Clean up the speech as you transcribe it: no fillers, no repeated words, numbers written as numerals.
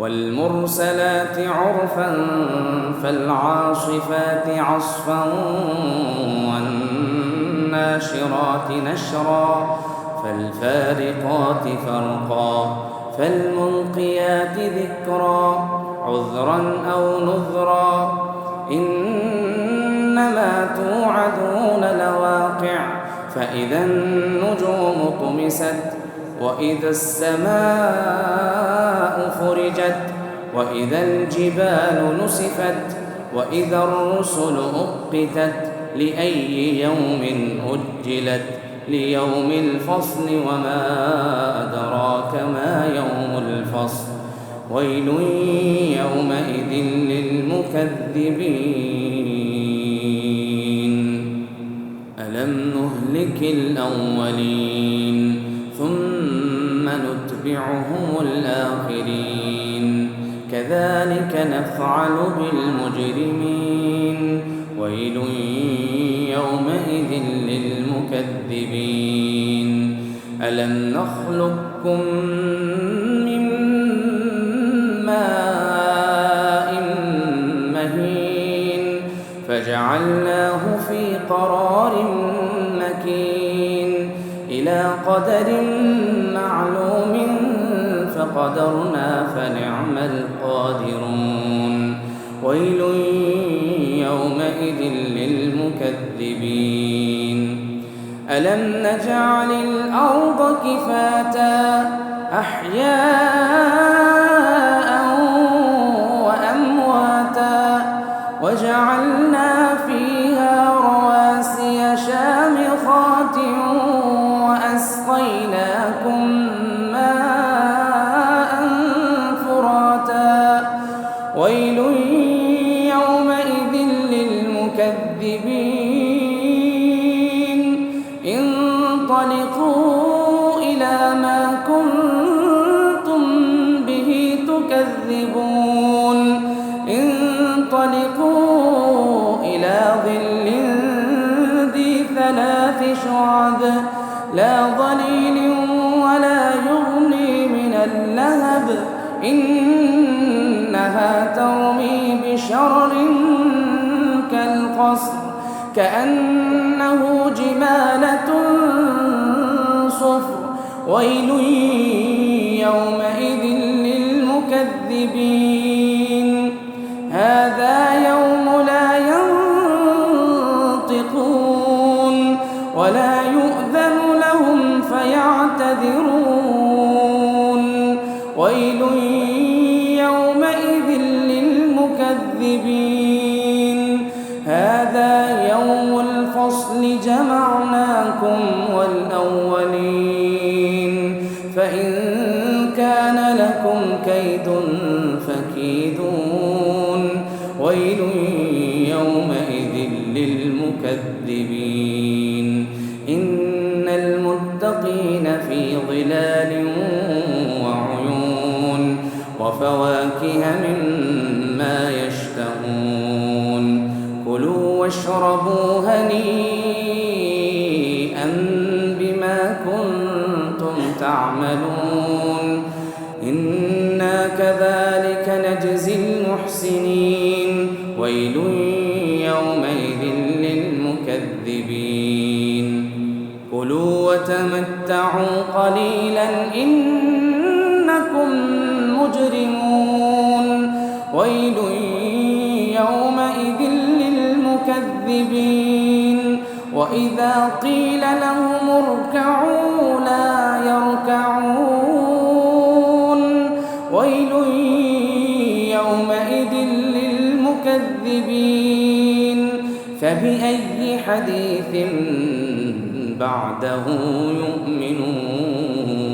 والمرسلات عرفا فالعاصفات عصفا والناشرات نشرا فالفارقات فرقا فالملقيات ذكرا عذرا أو نذرا إنما توعدون لواقع فإذا النجوم طمست وإذا السماء فرجت وإذا الجبال نسفت وإذا الرسل أقتت لأي يوم أجلت ليوم الفصل وما أدراك ما يوم الفصل ويل يومئذ للمكذبين ألم نهلك الأولين ثم نتبعهم الآخرين كذلك نفعل بالمجرمين ويل يومئذ للمكذبين ألم نخلقكم من ماء مهين فجعلناه في قرار مكين إلى قدر معلوم فقدرنا فنعم القادرون ويل يومئذ للمكذبين ألم نجعل الأرض كفاتا أحياء وأمواتا وجعلنا فيها رواسي شامخات وأسقيناكم ماء فراتا ويل يومئذ للمكذبين انطلقوا إلى ما كنتم به تكذبون انطلقوا إلى ظل ذي ثلاث شعب لا ظليل ولا يغني من اللهب إنها ترمي بشرر كالقصر كأنه جمالة صفر ويل يومئذ للمكذبين هذا يوم لا ينطقون ولا يؤذن لهم فيعتذرون ويل يومئذ للمكذبين هذا يوم الفصل جمعناكم والأولين فإن كان لكم كيد فكيدون ويل يومئذ للمكذبين إن المتقين في ظلال وعيون وفواكه مما يشتهون كلوا واشربوا هنيئا بما كنتم تعملون إنا كذلك نجزي المحسنين ويل يومئذ للمكذبين كلوا وتمتعوا قليلا إنكم مجرمون ويل يومئذ للمكذبين وإذا قيل لهم اركعوا لا يركعون ويل يومئذ للمكذبين فبأي حديث بعده يؤمنون